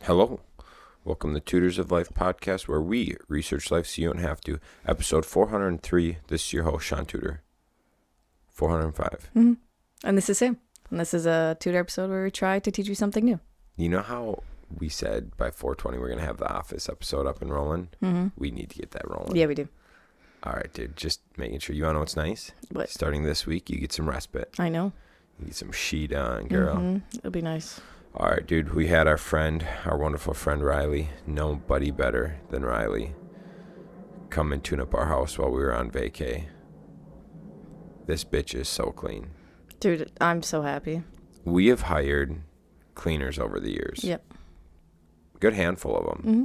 Hello. Welcome to Tutors of Life podcast, where we research life so you don't have to. Episode 403. This is your host, Shaun Tutor. 405. Mm-hmm. And this is Sam. And this is a tutor episode where we try to teach you something new. You know how we said by 420 we're going to have the Office episode up and rolling? Mm-hmm. We need to get that rolling. Yeah, we do. All right, dude. Just making sure. You want to know what's nice? What? Starting this week, you get some respite. I know. You get some sheet on, girl. Mm-hmm. It'll be nice. All right, dude. We had our wonderful friend Riley, nobody better than Riley, come and tune up our house while we were on vacay. This bitch is so clean. Dude, I'm so happy. We have hired cleaners over the years. Yep. Good handful of them. Mm-hmm.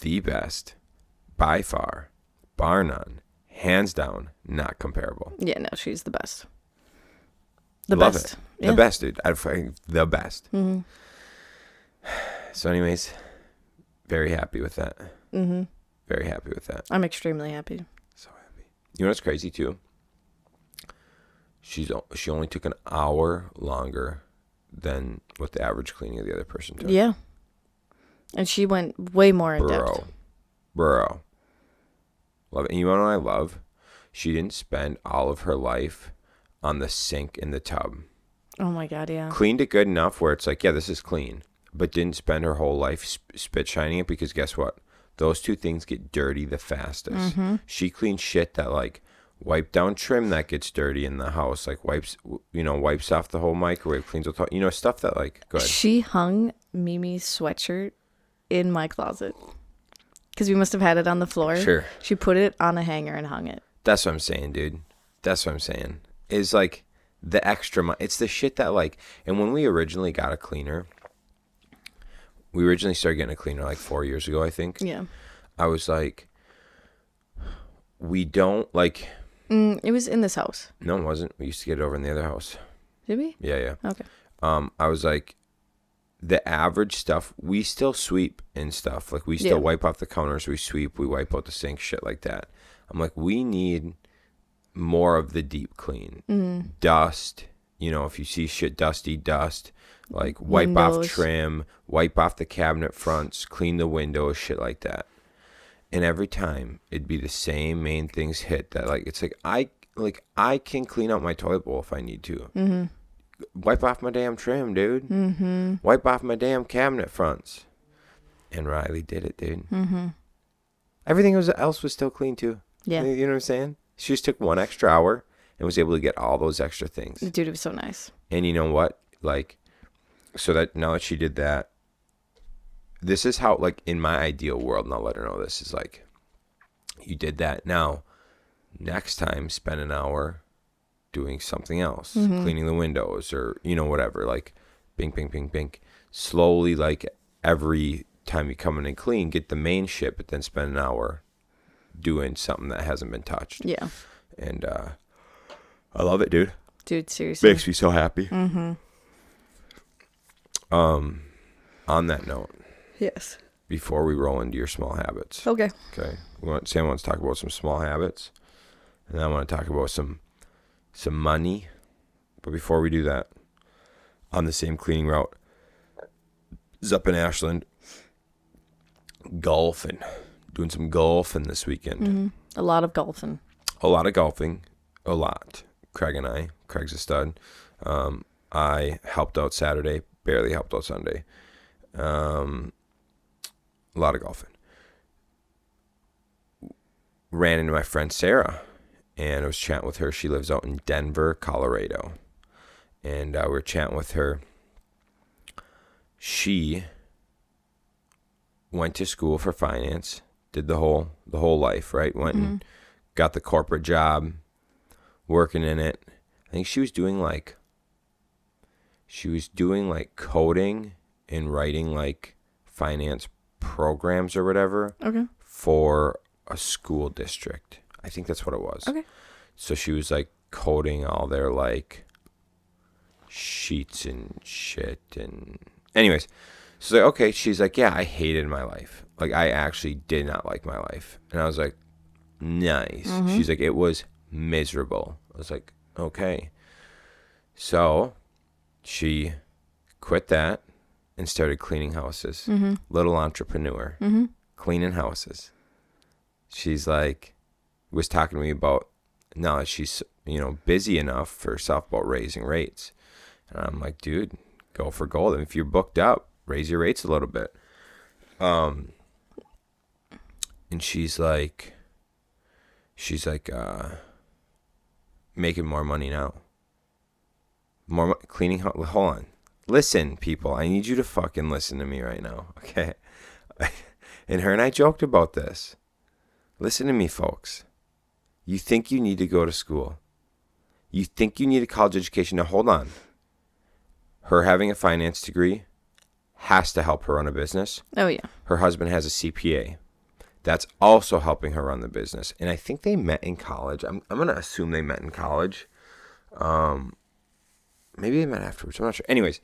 The best, by far, bar none, hands down, not comparable. Yeah, no, she's the best. Love best. it. Yeah. The best, dude. The best. Mm-hmm. So anyways, very happy with that. Mm-hmm. Very happy with that. I'm extremely happy. So happy. You know what's crazy too? She only took an hour longer than what the average cleaning of the other person took. Yeah. And she went way more in depth. Bro. Love it. And you know what I love? She didn't spend all of her life on the sink in the tub. Oh my God, yeah. Cleaned it good enough where it's like, yeah, this is clean. But didn't spend her whole life spit shining it, because guess what? Those two things get dirty the fastest. Mm-hmm. She cleans shit that like wipe down trim that gets dirty in the house, like wipes off the whole microwave, cleans the stuff that like, go ahead. She hung Mimi's sweatshirt in my closet because we must have had it on the floor. Sure. She put it on a hanger and hung it. That's what I'm saying, dude. That's what I'm saying. Is like the extra it's the shit that like, and when we originally got a cleaner, we originally started getting a cleaner like 4 years ago, I think. Yeah. I was like, we don't like. It was in this house. No, it wasn't. We used to get it over in the other house. Did we? Yeah. Okay. I was like, the average stuff, we still sweep and stuff. Like, we still wipe off the counters, we sweep, we wipe out the sink, shit like that. I'm like, we need more of the deep clean. Mm-hmm. Dust, if you see shit dusty, dust. Like, wipe off trim, wipe off the cabinet fronts, clean the windows, shit like that. And every time it'd be the same main things hit that like, it's like, I can clean out my toilet bowl if I need to. Mm-hmm. Wipe off my damn trim, dude. Mm-hmm. Wipe off my damn cabinet fronts. And Riley did it, dude. Mm-hmm. Everything else was still clean too. Yeah. You know what I'm saying? She just took 1 extra hour and was able to get all those extra things. Dude, it was so nice. And you know what? Like, so that now that she did that, this is how, like, in my ideal world, and I'll let her know this, is like, you did that. Now, next time, spend an hour doing something else, cleaning the windows or, whatever, like, bink, bink, bink, bink. Slowly, like, every time you come in and clean, get the main shit, but then spend an hour doing something that hasn't been touched. Yeah. And I love it, dude. Dude, seriously. Makes me so happy. Mm-hmm. On that note. Yes. Before we roll into your small habits. Okay. Sam wants to talk about some small habits. And I want to talk about some money. But before we do that, on the same cleaning route, is up in Ashland, golfing. Doing some golfing this weekend. Mm-hmm. A lot of golfing. A lot of golfing. A lot. Craig and I. Craig's a stud. I helped out Saturday. Barely helped out Sunday. A lot of golfing. Ran into my friend Sarah, and I was chatting with her. She lives out in Denver, Colorado, and we were chatting with her. She went to school for finance, did the whole life, right? Went and got the corporate job, working in it. I think she was doing like coding and writing like finance programs or whatever. Okay. For a school district. I think that's what it was. Okay. So she was like coding all their like sheets and shit. And anyways, so like, okay, she's like, yeah, I hated my life. Like, I actually did not like my life. And I was like, nice. Mm-hmm. She's like, it was miserable. I was like, okay. So she quit that and started cleaning houses. Mm-hmm. Little entrepreneur, Mm-hmm. cleaning houses. She's like, was talking to me about now that she's, busy enough for herself about raising rates. And I'm like, dude, go for gold. And if you're booked up, raise your rates a little bit. And she's like, making more money now. Cleaning. Hold on. Listen, people. I need you to fucking listen to me right now, okay? And her and I joked about this. Listen to me, folks. You think you need to go to school. You think you need a college education. Now, hold on. Her having a finance degree has to help her run a business. Oh, yeah. Her husband has a CPA. That's also helping her run the business. And I think they met in college. I'm going to assume they met in college. Maybe they met afterwards. I'm not sure. Anyways,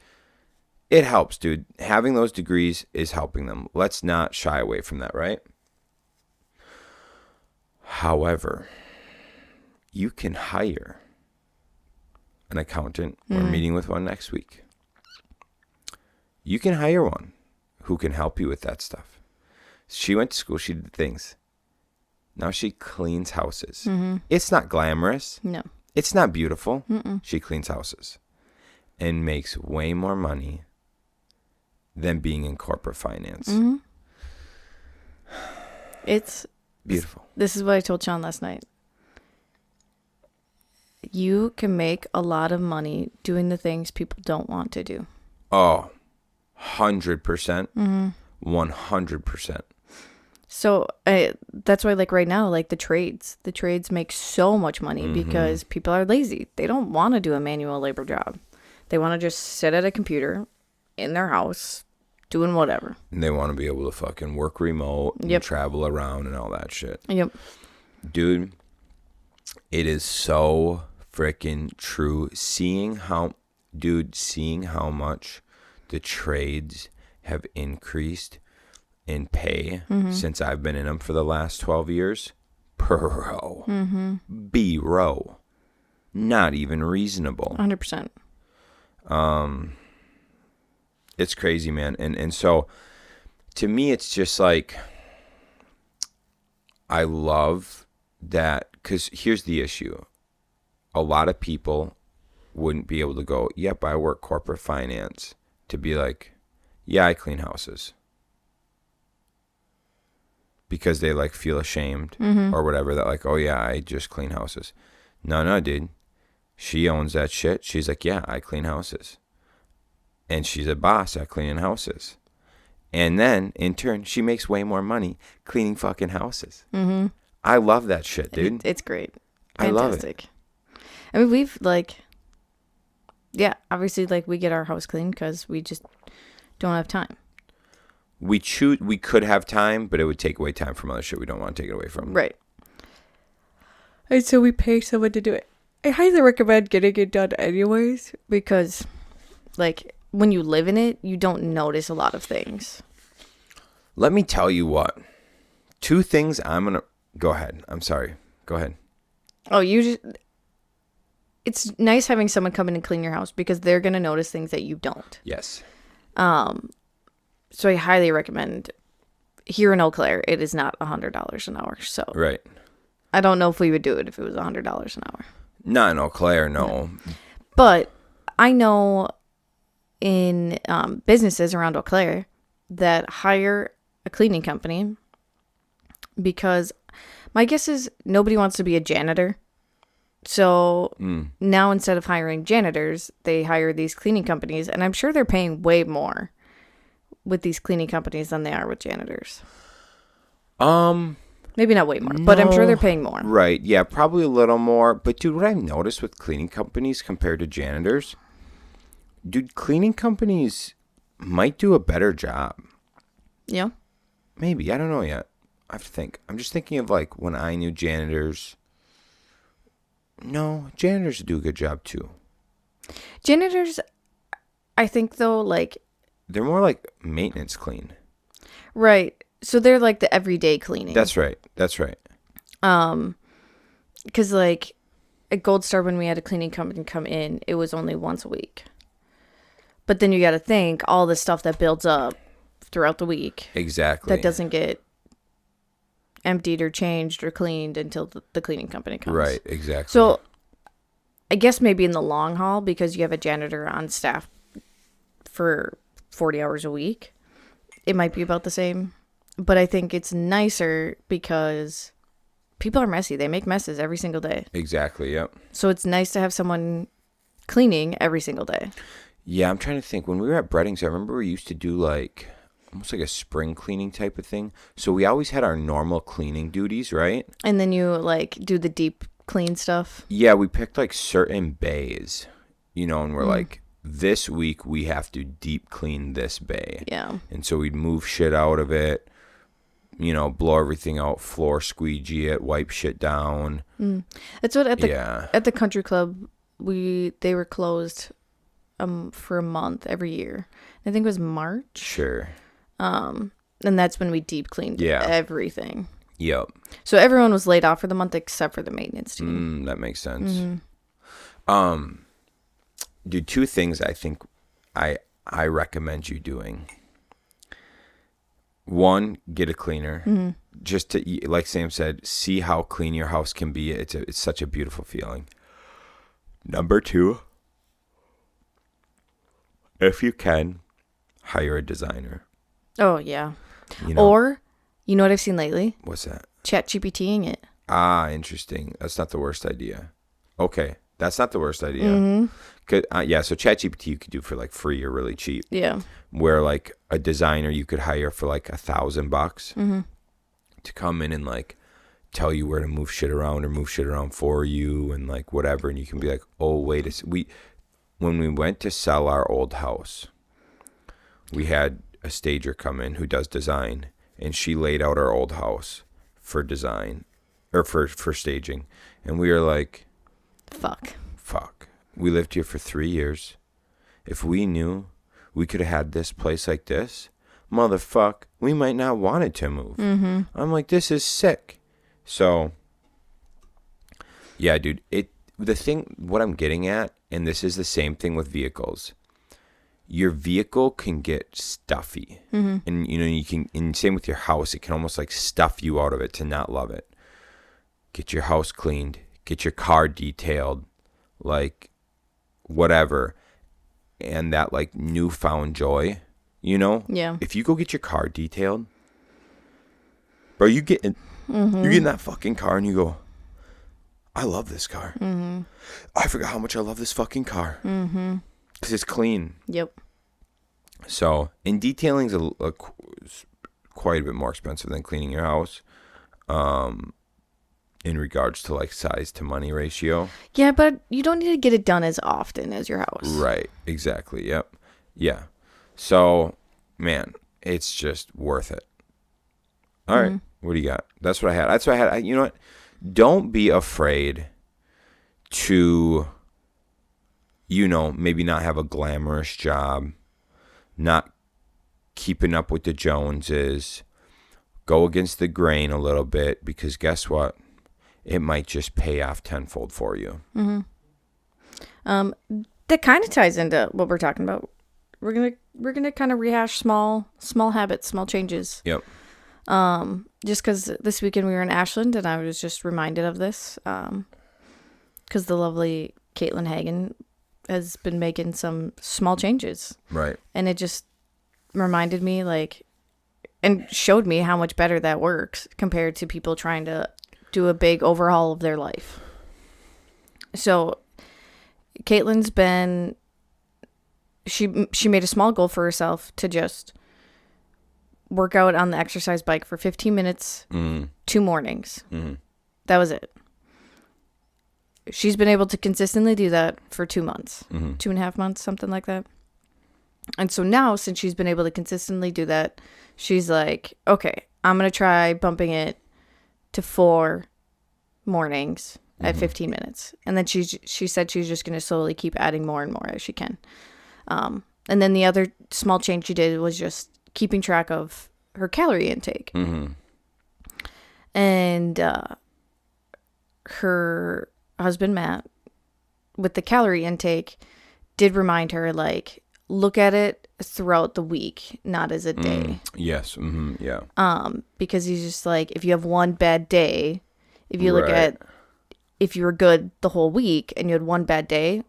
it helps, dude. Having those degrees is helping them. Let's not shy away from that, right? However, you can hire an accountant. We're meeting with one next week. You can hire one who can help you with that stuff. She went to school. She did things. Now she cleans houses. Mm-hmm. It's not glamorous. No. It's not beautiful. Mm-mm. She cleans houses and makes way more money than being in corporate finance. Mm-hmm. It's beautiful. This is what I told Shaun last night. You can make a lot of money doing the things people don't want to do. Oh, 100%. Mm-hmm. 100%. So that's why, like right now, like the trades make so much money because people are lazy. They don't want to do a manual labor job. They want to just sit at a computer in their house doing whatever. And they want to be able to fucking work remote and travel around and all that shit. Yep. Dude, it is so freaking true. Seeing how much the trades have increased in pay since I've been in them for the last 12 years. Bro. B-row. Not even reasonable. 100%. It's crazy, man. And so to me, it's just like, I love that, because here's the issue. A lot of people wouldn't be able to go, yep, I work corporate finance, to be like, yeah, I clean houses. Because they like feel ashamed or whatever, that like, oh yeah, I just clean houses. No, dude. She owns that shit. She's like, yeah, I clean houses. And she's a boss at cleaning houses. And then, in turn, she makes way more money cleaning fucking houses. Mm-hmm. I love that shit, dude. It's great. Fantastic. I love it. I mean, we've obviously, like, we get our house cleaned because we just don't have time. We could have time, but it would take away time from other shit we don't want to take it away from. Right. And so we pay someone to do it. I highly recommend getting it done anyways, because, like, when you live in it, you don't notice a lot of things. Let me tell you what. 2 things go ahead. I'm sorry. Go ahead. Oh, it's nice having someone come in and clean your house because they're going to notice things that you don't. Yes. So I highly recommend. Here in Eau Claire, it is not $100 an hour. So right. I don't know if we would do it if it was $100 an hour. Not in Eau Claire, no. But I know in businesses around Eau Claire that hire a cleaning company because my guess is nobody wants to be a janitor. So now instead of hiring janitors, they hire these cleaning companies, and I'm sure they're paying way more with these cleaning companies than they are with janitors. Maybe not way more, but I'm sure they're paying more. Right. Yeah, probably a little more. But dude, what I've noticed with cleaning companies compared to janitors, dude, cleaning companies might do a better job. Yeah. Maybe. I don't know yet. I have to think. I'm just thinking of like when I knew janitors. No, janitors do a good job too. Janitors, I think though, like, they're more like maintenance clean. Right. So they're like the everyday cleaning. That's right. Because like at Gold Star, when we had a cleaning company come in, it was only once a week. But then you got to think all the stuff that builds up throughout the week Exactly. that doesn't get emptied or changed or cleaned until the cleaning company comes. Right, exactly. So I guess maybe in the long haul, because you have a janitor on staff for 40 hours a week, it might be about the same. But I think it's nicer because people are messy. They make messes every single day. Exactly, yep. So it's nice to have someone cleaning every single day. Yeah, I'm trying to think. When we were at Bredding's, I remember we used to do like almost like a spring cleaning type of thing. So we always had our normal cleaning duties, right? And then you like do the deep clean stuff. Yeah, we picked like certain bays, and we're like, this week we have to deep clean this bay. Yeah. And so we'd move shit out of it, blow everything out, floor squeegee it, wipe shit down. That's what at the country club they were closed for a month every year. I think it was March. Sure. And that's when we deep cleaned everything. Yep. So everyone was laid off for the month except for the maintenance team. That makes sense. Dude, two things I think I recommend you doing. One, get a cleaner. Just to, like Sam said, see how clean your house can be. It's such a beautiful feeling. Number two, if you can, hire a designer. Oh, yeah. Or, you know what I've seen lately? What's that? ChatGPTing it. Ah, interesting. That's not the worst idea. Okay, that's not the worst idea. So ChatGPT you could do for like free or really cheap. Yeah. Where like a designer you could hire for like $1,000 to come in and like tell you where to move shit around or move shit around for you and like whatever, and you can be like, oh wait, when we went to sell our old house, we had a stager come in who does design, and she laid out our old house for design or for staging, and we were like, fuck, we lived here for 3 years. If we knew we could have had this place like this, motherfuck, we might not want it to move. I'm like, this is sick. So yeah, dude, what I'm getting at, and this is the same thing with vehicles, your vehicle can get stuffy. And you can, and same with your house, it can almost like stuff you out of it to not love it. Get your house cleaned, get your car detailed, like whatever, and that like newfound joy, Yeah. if you go get your car detailed, bro, you get in that fucking car and you go, I love this car. I forgot how much I love this fucking car. Because it's clean. Yep. So, and detailing's quite a bit more expensive than cleaning your house. In regards to like size to money ratio. Yeah, but you don't need to get it done as often as your house. Right. Exactly. Yep. Yeah. So, man, it's just worth it. All right. What do you got? That's what I had. You know what? Don't be afraid to, maybe not have a glamorous job, not keeping up with the Joneses, go against the grain a little bit, because guess what? It might just pay off tenfold for you. That kind of ties into what we're talking about. We're gonna kind of rehash small habits, small changes. Yep. Just because this weekend we were in Ashland and I was just reminded of this. Because the lovely Caitlin Hagen has been making some small changes. Right. And it just reminded me and showed me how much better that works compared to people trying to do a big overhaul of their life. So Caitlin's she made a small goal for herself to just work out on the exercise bike for 15 minutes, 2 mornings. That was it. She's been able to consistently do that for 2 months, 2.5 months, something like that. And so now, since she's been able to consistently do that, she's like, okay, I'm going to try bumping it to 4 mornings at 15 minutes. And then she said she's just going to slowly keep adding more and more as she can. And then the other small change she did was just keeping track of her calorie intake. And her husband, Matt, with the calorie intake, did remind her, like, look at it throughout the week, not as a day. Yes. Yeah. Because he's just like, if you have one bad day, if you look Right. at if you were good the whole week and you had one bad day.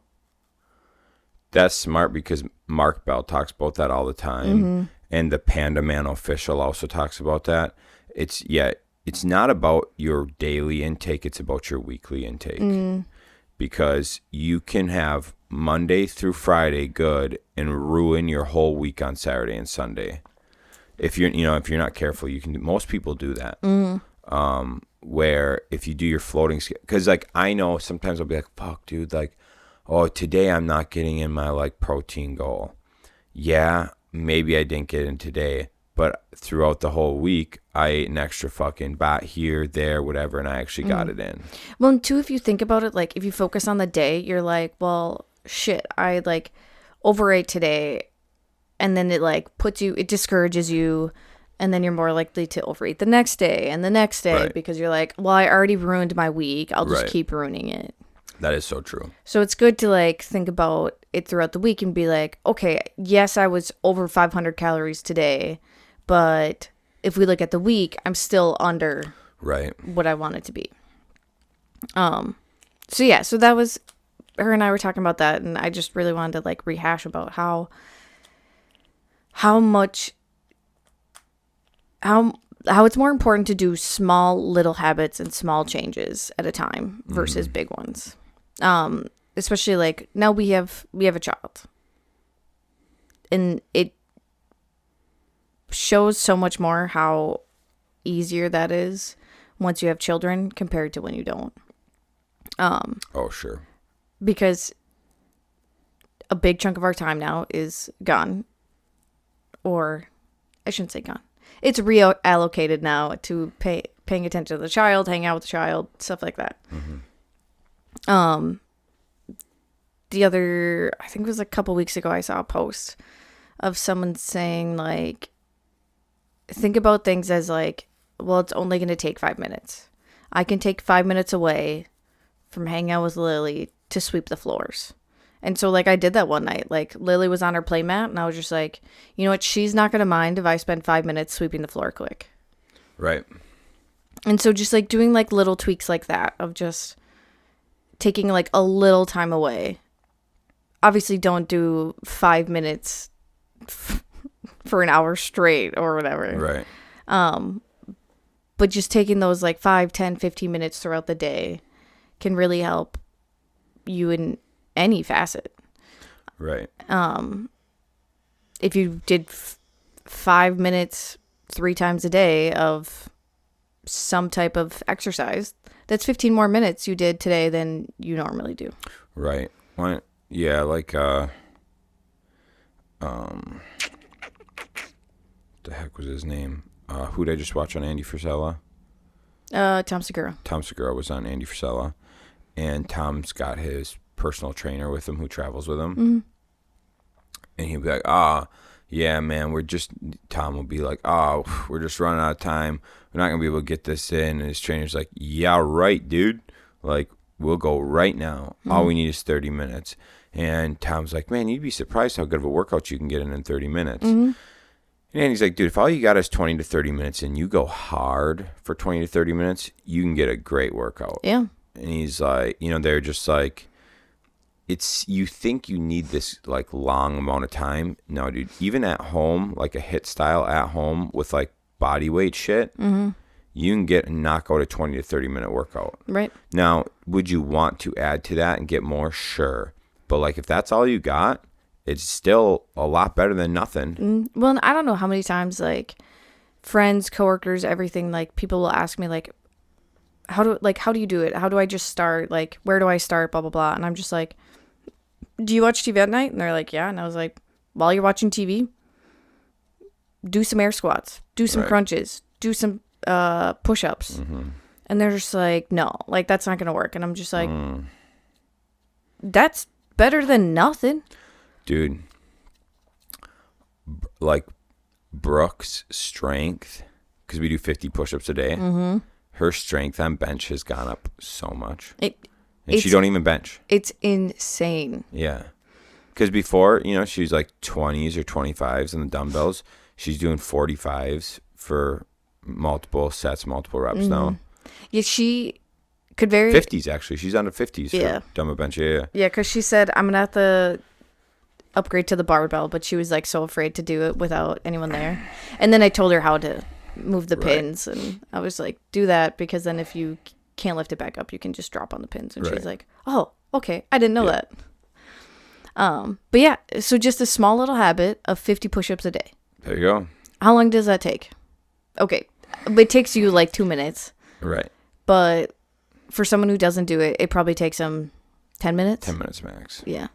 That's smart because Mark Bell talks about that all the time. And the Panda Man official also talks about that. It's not about your daily intake, it's about your weekly intake. Because you can have Monday through Friday good and ruin your whole week on Saturday and Sunday. If you're not careful, you can. Most people do that. Where if you do your floating, because like I know sometimes I'll be like, fuck, dude, like, oh, today I'm not getting in my like protein goal. Yeah, maybe I didn't get in today, but throughout the whole week, I ate an extra fucking bat here, there, whatever, and I actually got it in. Well, and two, if you think about it, like if you focus on the day, you're like, well, shit, I like overate today, and then it discourages you, and then you're more likely to overeat the next day and the next day Right. because you're like, well, I already ruined my week. I'll just Right. keep ruining it. That is so true. So it's good to like think about it throughout the week and be like, okay, yes, I was over 500 calories today, but if we look at the week, I'm still under Right. what I want it to be. So yeah, so that was her and I were talking about that, and I just really wanted to like rehash about how it's more important to do small little habits and small changes at a time versus big ones. Especially like now we have a child, and it shows so much more how easier that is once you have children compared to when you don't. Oh, sure. Because a big chunk of our time now is gone, or I shouldn't say gone. It's reallocated now to paying attention to the child, hang out with the child, stuff like that. The other, I think it was a couple weeks ago, I saw a post of someone saying like, think about things as like, well, it's only going to take 5 minutes. I can take 5 minutes away from hanging out with Lily to sweep the floors. And so like I did that one night. Like Lily was on her playmat and I was just like, you know what? She's not going to mind if I spend 5 minutes sweeping the floor quick. Right. And so just like doing like little tweaks like that of just taking like a little time away. Obviously don't do 5 minutes for an hour straight or whatever. Right. But just taking those like 5, 10, 15 minutes throughout the day can really help you in any facet. Right. If you did 5 minutes 3 times a day of some type of exercise, that's 15 more minutes you did today than you normally do. Right. Why? Yeah. Like. The heck was his name? Who did I just watch on Andy Frisella? Tom Segura. Tom Segura was on Andy Frisella, and Tom's got his personal trainer with him who travels with him. And he'll be like, yeah, man, Tom will be like, we're just running out of time. We're not going to be able to get this in. And his trainer's like, yeah, right, dude. Like, we'll go right now. All we need is 30 minutes. And Tom's like, man, you'd be surprised how good of a workout you can get in 30 minutes. And he's like, dude, if all you got is 20 to 30 minutes and you go hard for 20 to 30 minutes, you can get a great workout. Yeah. And he's like, they're just like, you think you need this like long amount of time. No, dude, even at home, like a hit style at home with like body weight shit, you can knock out a 20 to 30 minute workout. Right. Now, would you want to add to that and get more? Sure. But like if that's all you got, it's still a lot better than nothing. Well, I don't know how many times like friends, coworkers, everything, like people will ask me like, how do you do it? How do I just start? Like, where do I start? Blah, blah, blah. And I'm just like, do you watch TV at night? And they're like, yeah. And I was like, while you're watching TV, do some air squats, do some crunches, do some push-ups. And they're just like, no, like that's not going to work. And I'm just like, that's better than nothing. Dude, like Brooke's strength, because we do 50 push-ups a day, her strength on bench has gone up so much. And she don't even bench. It's insane. Yeah. Because before, she was like 20s or 25s on the dumbbells. She's doing 45s for multiple sets, multiple reps now. Yeah, she could very 50s actually. She's on the 50s Yeah. for dumbbell bench. Yeah. Yeah, because she said, I'm going to have to upgrade to the barbell, but she was like so afraid to do it without anyone there. And then I told her how to move the Right. pins, and I was like, do that, because then if you can't lift it back up, you can just drop on the pins. And Right. she's like, oh, okay, I didn't know Yeah. that. But yeah, so just a small little habit of 50 push-ups a day. There you go. How long does that take? Okay, it takes you like 2 minutes, Right. but for someone who doesn't do it, it probably takes them 10 minutes. 10 minutes max. Yeah.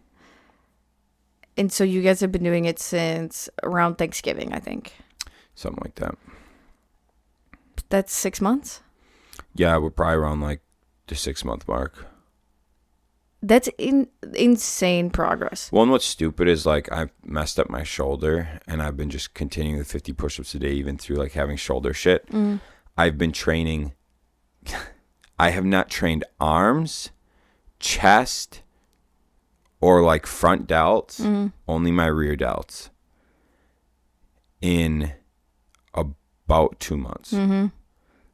And so you guys have been doing it since around Thanksgiving, I think. Something like that. That's 6 months? Yeah, we're probably around like the 6-month mark. That's insane progress. Well, and what's stupid is like I messed up my shoulder and I've been just continuing the 50 push-ups a day even through like having shoulder shit. I've been training. I have not trained arms, chest, or like front delts, only my rear delts in about 2 months. And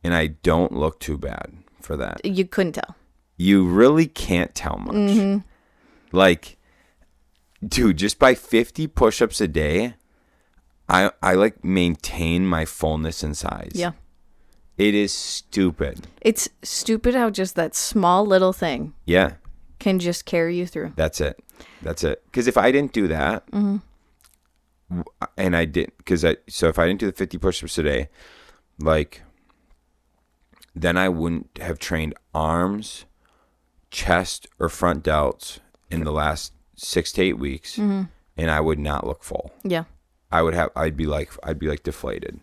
I don't look too bad for that. You couldn't tell. You really can't tell much. Like, dude, just by 50 push-ups a day, I like maintain my fullness and size. Yeah. It is stupid. It's stupid how just that small little thing Yeah, can just carry you through. that's it. That's it. Because if I didn't do that, and I didn't, so if I didn't do the 50 push-ups a day, like, then I wouldn't have trained arms, chest, or front delts in the last 6 to 8 weeks, and I would not look full. Yeah. I'd be like deflated.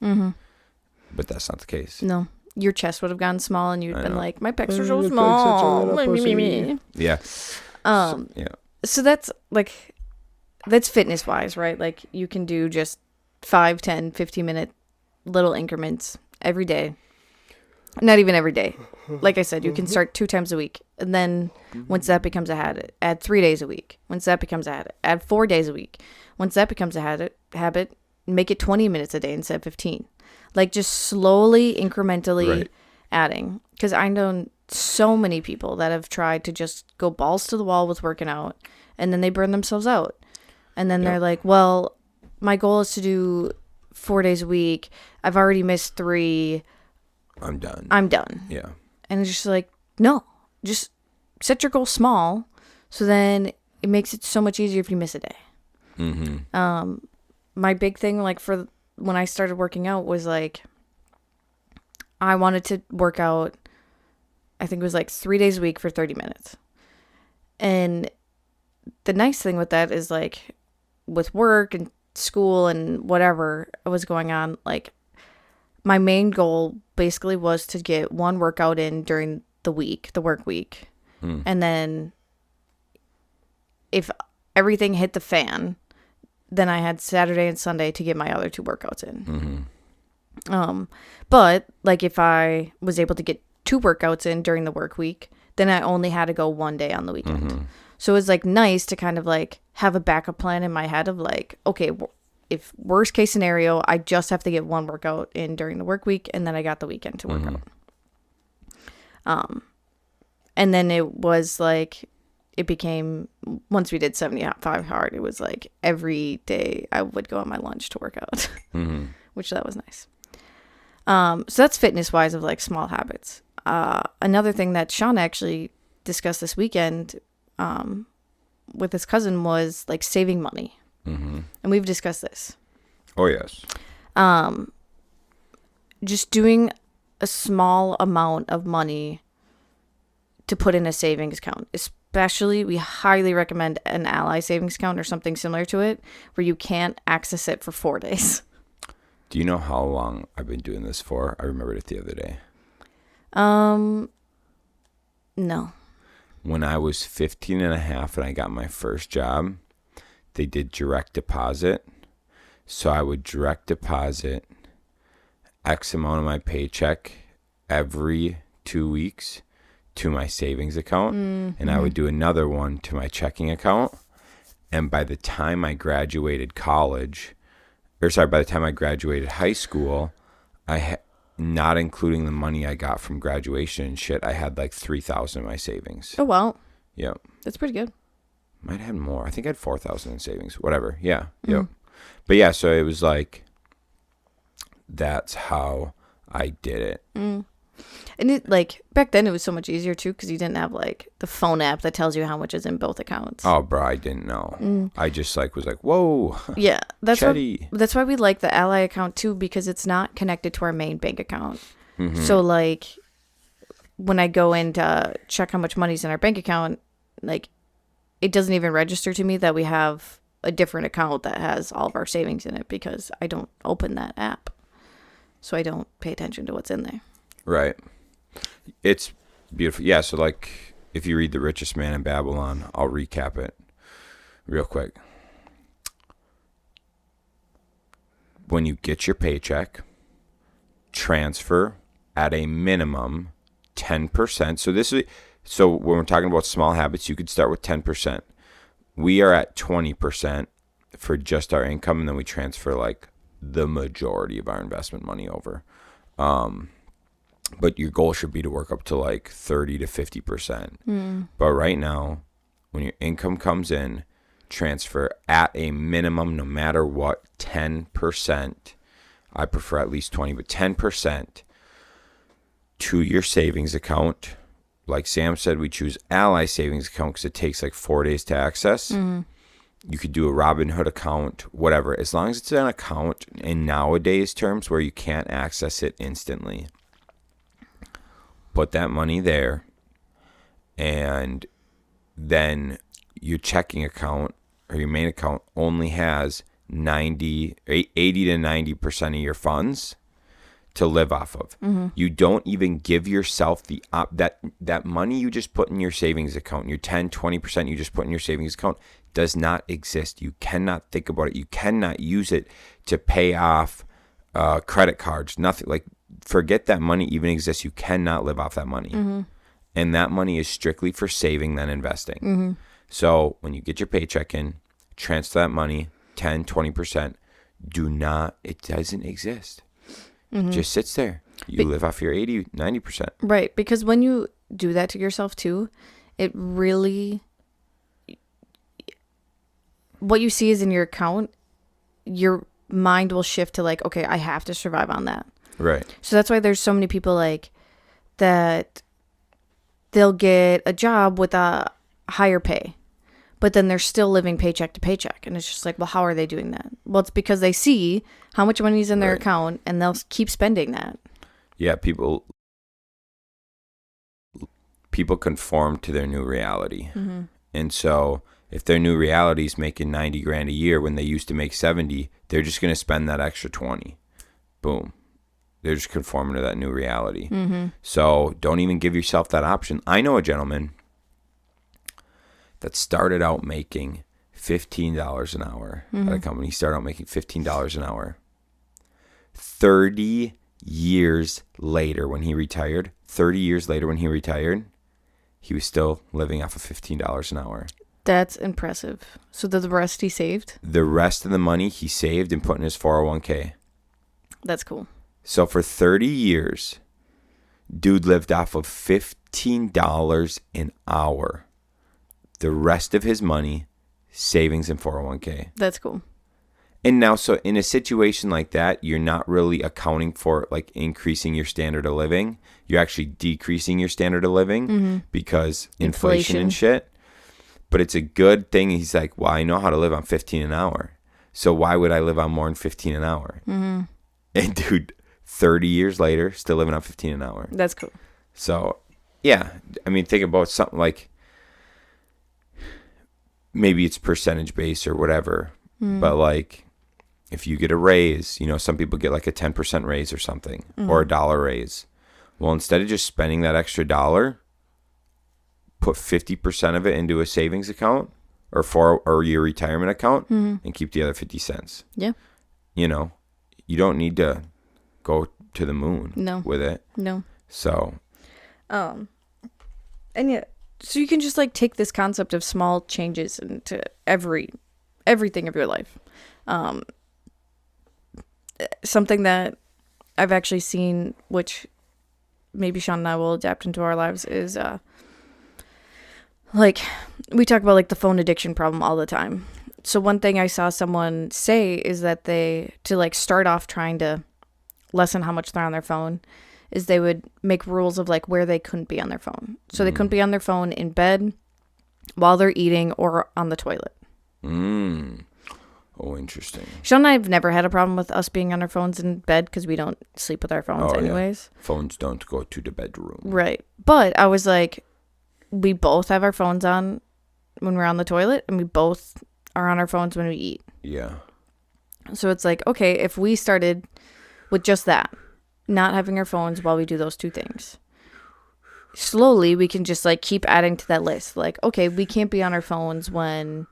But that's not the case. No. Your chest would have gotten small and you'd I been know. like, my pecs are Your so pecs small. are such a little pussy. Yeah. Yeah. So that's like, that's fitness wise, right? Like you can do just 5, 10, 15-minute little increments every day. Not even every day. Like I said, you can start 2 times a week. And then once that becomes a habit, add 3 days a week. Once that becomes a habit, add 4 days a week. Once that becomes a habit, make it 20 minutes a day instead of 15. Like just slowly, incrementally Right. adding. Because I know so many people that have tried to just go balls to the wall with working out, and then they burn themselves out. And then they're like, well, my goal is to do 4 days a week. I've already missed 3. I'm done. I'm done. Yeah. And it's just like, no, just set your goal small, so then it makes it so much easier if you miss a day. My big thing, like for when I started working out, was like, I wanted to work out, I think it was like 3 days a week for 30 minutes. And the nice thing with that is like with work and school and whatever was going on, like my main goal basically was to get one workout in during the week, the work week. And then if everything hit the fan, then I had Saturday and Sunday to get my other 2 workouts in. But like if I was able to get 2 workouts in during the work week, then I only had to go 1 day on the weekend. So it was like nice to kind of like have a backup plan in my head of like, okay, if worst case scenario, I just have to get 1 workout in during the work week, and then I got the weekend to work out. And then it was like, it became, once we did 75 hard, it was like every day I would go on my lunch to work out, which that was nice. So that's fitness wise of like small habits. Another thing that Shaun actually discussed this weekend with his cousin was like saving money. And we've discussed this. Oh, yes. Just doing a small amount of money to put in a savings account. Especially, we highly recommend an Ally savings account or something similar to it where you can't access it for 4 days. Do you know how long I've been doing this for? I remembered it the other day. No. When I was 15 and a half and I got my first job, they did direct deposit. So I would direct deposit X amount of my paycheck every 2 weeks to my savings account. And I would do another one to my checking account. And by the time I graduated college, by the time I graduated high school, not including the money I got from graduation and shit, I had like 3,000 in my savings. Oh, well. Yep. That's pretty good. Might have had more. I think I had 4,000 in savings. Whatever. Yeah. Yep. But yeah, so it was like, that's how I did it. And it, like, back then it was so much easier too because you didn't have like the phone app that tells you how much is in both accounts. Oh, bro, I didn't know. I just like was like, whoa. Yeah, that's Chetty. why we like the Ally account too, because it's not connected to our main bank account. So like when I go in to check how much money's in our bank account, like it doesn't even register to me that we have a different account that has all of our savings in it because I don't open that app. So I don't pay attention to what's in there. Right. It's beautiful. Yeah, so like if you read The Richest Man in Babylon, I'll recap it real quick. When you get your paycheck, transfer at a minimum 10%. So when we're talking about small habits, you could start with 10%. We are at 20% for just our income, and then we transfer like the majority of our investment money over. But your goal should be to work up to like 30 to 50%. But right now, when your income comes in, transfer at a minimum, no matter what, 10%. I prefer at least 20, but 10% to your savings account. Like Sam said, we choose Ally savings account because it takes like 4 days to access. You could do a Robinhood account, whatever. As long as it's an account in nowadays terms where you can't access it instantly. Put that money there, and then your checking account or your main account only has 80 to 90% of your funds to live off of. You don't even give yourself that money you just put in your savings account, your 10-20% you just put in your savings account does not exist. You cannot think about it. You cannot use it to pay off credit cards. Nothing. Like, forget that money even exists. You cannot live off that money. And that money is strictly for saving than investing. So when you get your paycheck in, transfer that money 10-20%. It doesn't exist. It just sits there. You live off your 80-90%. Right, because when you do that to yourself too, it really, what you see is in your account, your mind will shift to like, okay, I have to survive on that. Right. So that's why there's so many people like that, they'll get a job with a higher pay, but then they're still living paycheck to paycheck. And it's just like, well, how are they doing that? Well, it's because they see how much money is in their account and they'll keep spending that. Yeah, people conform to their new reality. And so if their new reality is making 90 grand a year when they used to make 70, they're just going to spend that extra 20. Boom. They're just conforming to that new reality. So don't even give yourself that option. I know a gentleman that started out making $15 an hour at a company. He started out making $15 an hour. 30 years later when he retired, he was still living off of $15 an hour. That's impressive. So the rest he saved? The rest of the money he saved and put in his 401k. That's cool. So for 30 years, dude lived off of $15 an hour. The rest of his money, savings and 401k. That's cool. And now, so in a situation like that, you're not really accounting for like increasing your standard of living. You're actually decreasing your standard of living because inflation and shit. But it's a good thing. He's like, well, I know how to live on 15 an hour. So why would I live on more than 15 an hour? And dude, 30 years later, still living on 15 an hour. That's cool. So, yeah. I mean, think about something like maybe it's percentage based or whatever. But like if you get a raise, you know, some people get like a 10% raise or something or a dollar raise. Well, instead of just spending that extra dollar, put 50% of it into a savings account or your retirement account and keep the other 50 cents. Yeah. You know, you don't need to go to the moon No. with it. No. So. And yeah, So you can just like take this concept of small changes into everything of your life. Something that I've actually seen, which maybe Sean and I will adapt into our lives, is like we talk about like the phone addiction problem all the time. So one thing I saw someone say is that to like start off trying to lessen how much they're on their phone, is they would make rules of like where they couldn't be on their phone. So they couldn't be on their phone in bed, while they're eating, or on the toilet. Oh, interesting. Sean and I have never had a problem with us being on our phones in bed because we don't sleep with our phones anyways. Yeah. Phones don't go to the bedroom. Right. But I was like, we both have our phones on when we're on the toilet, and we both are on our phones when we eat. Yeah. So it's like, okay, if we started with just that, not having our phones while we do those two things, slowly we can just like keep adding to that list. Like, okay, we can't be on our phones when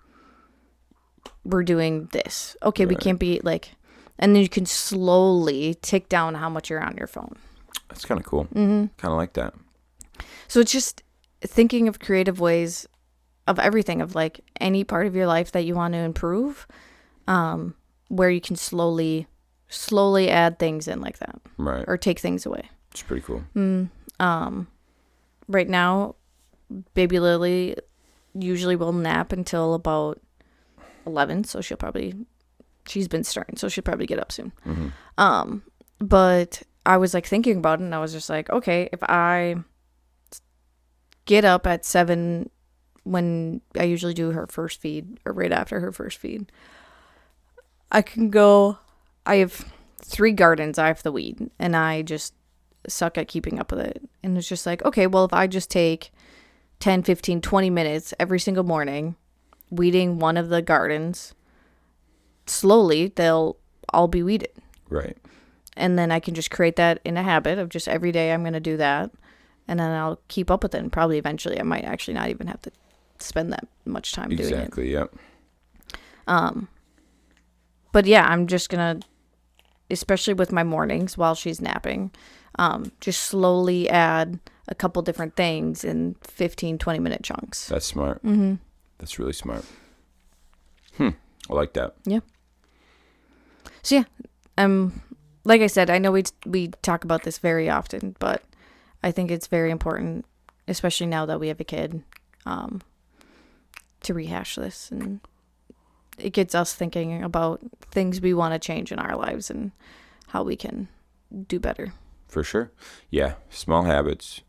we're doing this. Okay, we can't be like, and then you can slowly tick down how much you're on your phone. That's kind of cool. Kind of like that. So it's just thinking of creative ways of everything, of like any part of your life that you want to improve, where you can slowly add things in like that. Right. Or take things away. It's pretty cool. Right now, baby Lily usually will nap until about 11, so she's been stirring, so she'll probably get up soon. But I was like thinking about it, and I was just like, okay, if I get up at 7 when I usually do her first feed, or right after her first feed, I have 3 gardens I have to weed, and I just suck at keeping up with it. And it's just like, okay, well, if I just take 10, 15, 20 minutes every single morning weeding one of the gardens, slowly they'll all be weeded. Right. And then I can just create that in a habit of just every day I'm going to do that. And then I'll keep up with it. And probably eventually I might actually not even have to spend that much time doing it. Exactly, yep. But yeah, I'm just going to, especially with my mornings while she's napping, just slowly add a couple different things in 15, 20-minute chunks. That's smart. That's really smart. I like that. Yeah. So yeah, like I said, I know we talk about this very often, but I think it's very important, especially now that we have a kid, to rehash this, and it gets us thinking about things we want to change in our lives and how we can do better. For sure. Yeah. Small habits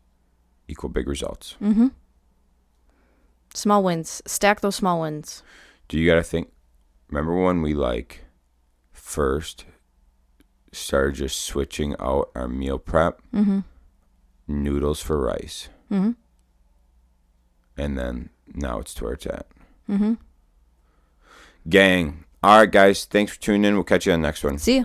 equal big results. Small wins. Stack those small wins. Do you got to think, remember when we like first started just switching out our meal prep? Noodles for rice. And then now it's to where it's at. Gang. All right, guys. Thanks for tuning in. We'll catch you on the next one. See ya.